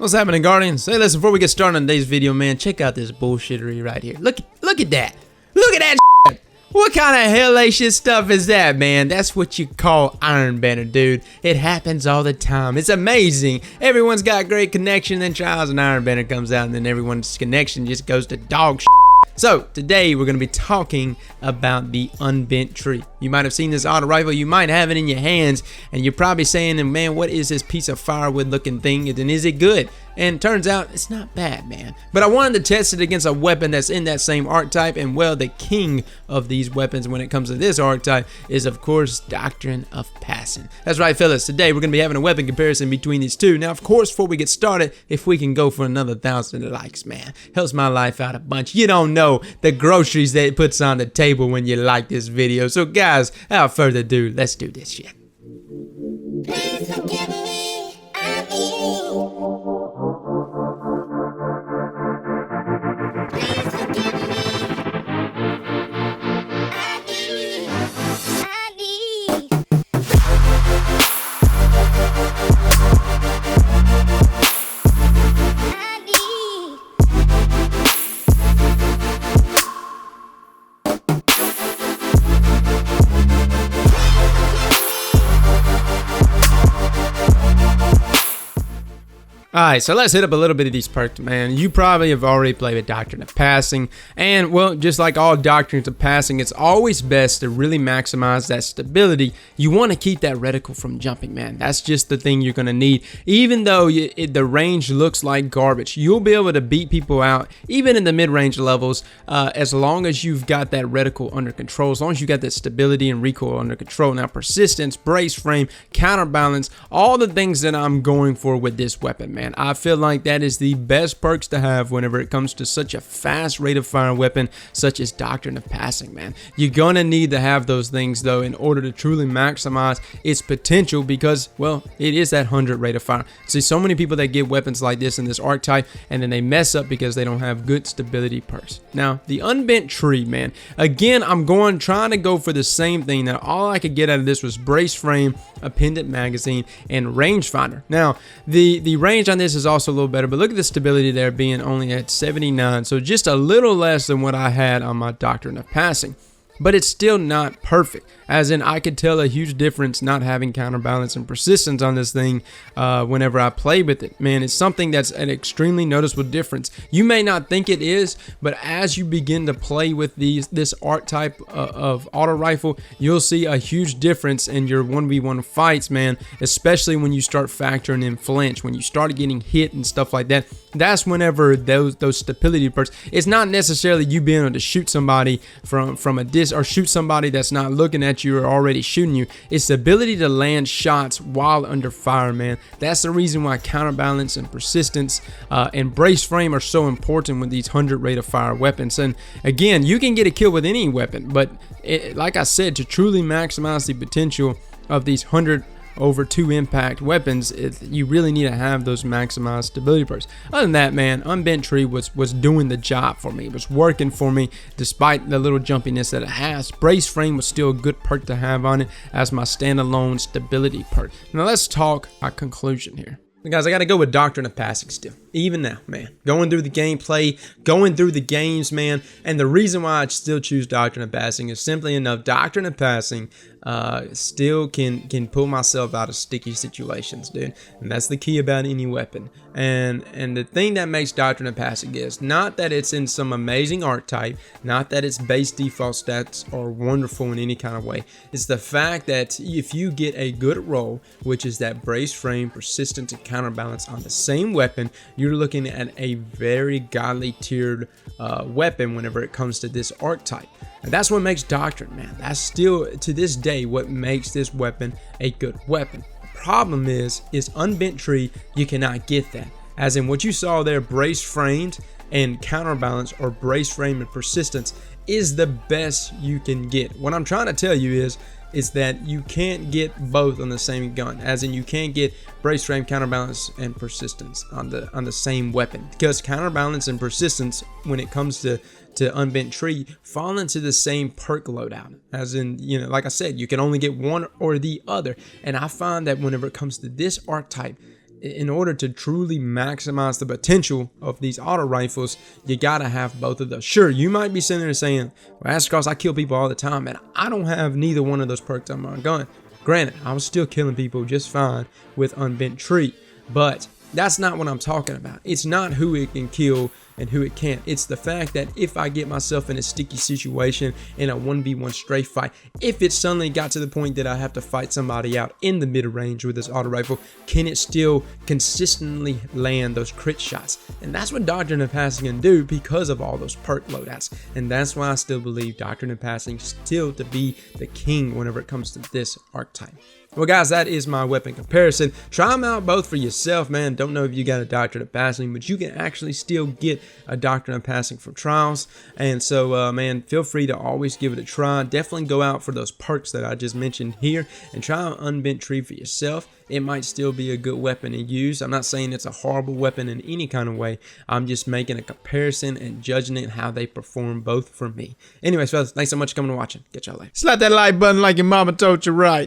What's happening, Guardians? Hey, listen, before we get started on today's video, man, check out this bullshittery right here. Look at that. Look at that shit. What kind of hellacious stuff is that, man? That's what you call Iron Banner, dude. It happens all the time. It's amazing. Everyone's got great connection, then Trials and Iron Banner comes out, and then everyone's connection just goes to dog shit. So, today we're going to be talking about the Unbent Tree. You might have seen this auto rifle, you might have it in your hands, and you're probably saying, man, what is this piece of firewood looking thing, and is it good? And turns out, it's not bad, man. But I wanted to test it against a weapon that's in that same archetype, and well, the king of these weapons when it comes to this archetype is, of course, Doctrine of Passing. That's right, fellas. Today, we're going to be having a weapon comparison between these two. Now, of course, before we get started, if we can go for another 1,000 likes, man, helps my life out a bunch. You don't know the groceries that it puts on the table when you like this video. So, guys, without further ado, let's do this shit. Please forgive me, I'm evil. Please forgive me, I need. Alright, so let's hit up a little bit of these perks, man. You probably have already played with Doctrine of Passing, and well, just like all Doctrines of Passing, it's always best to really maximize that stability. You want to keep that reticle from jumping, man. That's just the thing you're going to need. Even though the range looks like garbage, you'll be able to beat people out, even in the mid-range levels, as long as you've got that reticle under control, as long as you got that stability and recoil under control. Now, persistence, brace frame, counterbalance, all the things that I'm going for with this weapon, man. I feel like that is the best perks to have whenever it comes to such a fast rate of fire weapon such as Doctrine of Passing, man. You're gonna need to have those things though in order to truly maximize its potential because, well, it is that 100 rate of fire. See, so many people that get weapons like this in this archetype and then they mess up because they don't have good stability perks. Now, the Unbent Tree, man. Again, I'm trying to go for the same thing. Now, all I could get out of this was brace frame, a pendant magazine, and rangefinder. Now, the range on this is also a little better, but look at the stability there being only at 79, so just a little less than what I had on my Doctrine of Passing. But it's still not perfect, as in I could tell a huge difference not having counterbalance and persistence on this thing whenever I play with it. Man, it's something that's an extremely noticeable difference. You may not think it is, but as you begin to play with this archetype of auto rifle, you'll see a huge difference in your 1v1 fights, man, especially when you start factoring in flinch, when you start getting hit and stuff like that. That's whenever those stability perks, it's not necessarily you being able to shoot somebody from a distance or shoot somebody that's not looking at you or already shooting you. It's the ability to land shots while under fire, man. That's the reason why counterbalance and persistence and brace frame are so important with these 100 rate of fire weapons. And again, you can get a kill with any weapon, but like I said, to truly maximize the potential of these 100 over 2 impact weapons, you really need to have those maximized stability perks. Other than that, man, Unbent Tree was doing the job for me. It was working for me despite the little jumpiness that it has. Brace frame was still a good perk to have on it as my standalone stability perk. Now let's talk our conclusion here. Guys, I gotta go with Doctrine of Passing still. Even now, man. Going through the gameplay, going through the games, man. And the reason why I still choose Doctrine of Passing is simply enough. Doctrine of Passing still can pull myself out of sticky situations, dude. And that's the key about any weapon. And the thing that makes Doctrine of Passing is not that it's in some amazing archetype, not that its base default stats are wonderful in any kind of way. It's the fact that if you get a good roll, which is that brace frame, persistence, and counterbalance on the same weapon, you're looking at a very godly tiered weapon whenever it comes to this archetype. And that's what makes Doctrine, man. That's still to this day what makes this weapon a good weapon. The problem is Unbent Tree, you cannot get that. As in what you saw there, brace framed and counterbalance, or brace frame and persistence, is the best you can get. What I'm trying to tell you is that you can't get both on the same gun, as in you can't get brace frame, counterbalance, and persistence on the same weapon, because counterbalance and persistence, when it comes to Unbent Tree, fall into the same perk loadout. As in, you know, like I said, you can only get one or the other. And I find that whenever it comes to this archetype, in order to truly maximize the potential of these auto rifles, you gotta have both of those. Sure, you might be sitting there saying, well, that's because I kill people all the time, and I don't have neither one of those perks on my gun. Granted, I was still killing people just fine with Unbent Tree, but that's not what I'm talking about. It's not who it can kill and who it can't. It's the fact that if I get myself in a sticky situation in a 1v1 strafe fight, if it suddenly got to the point that I have to fight somebody out in the mid-range with this auto rifle, can it still consistently land those crit shots? And that's what Doctrine of Passing can do because of all those perk loadouts. And that's why I still believe Doctrine of Passing still to be the king whenever it comes to this archetype. Well, guys, that is my weapon comparison. Try them out both for yourself, man. Don't know if you got a Doctrine of Passing, but you can actually still get a Doctrine of Passing from trials. And so, man, feel free to always give it a try. Definitely go out for those perks that I just mentioned here and try out Unbent Tree for yourself. It might still be a good weapon to use. I'm not saying it's a horrible weapon in any kind of way. I'm just making a comparison and judging it how they perform both for me. Anyways, fellas, thanks so much for coming and watching. Catch y'all later. Slap that like button like your mama told you right.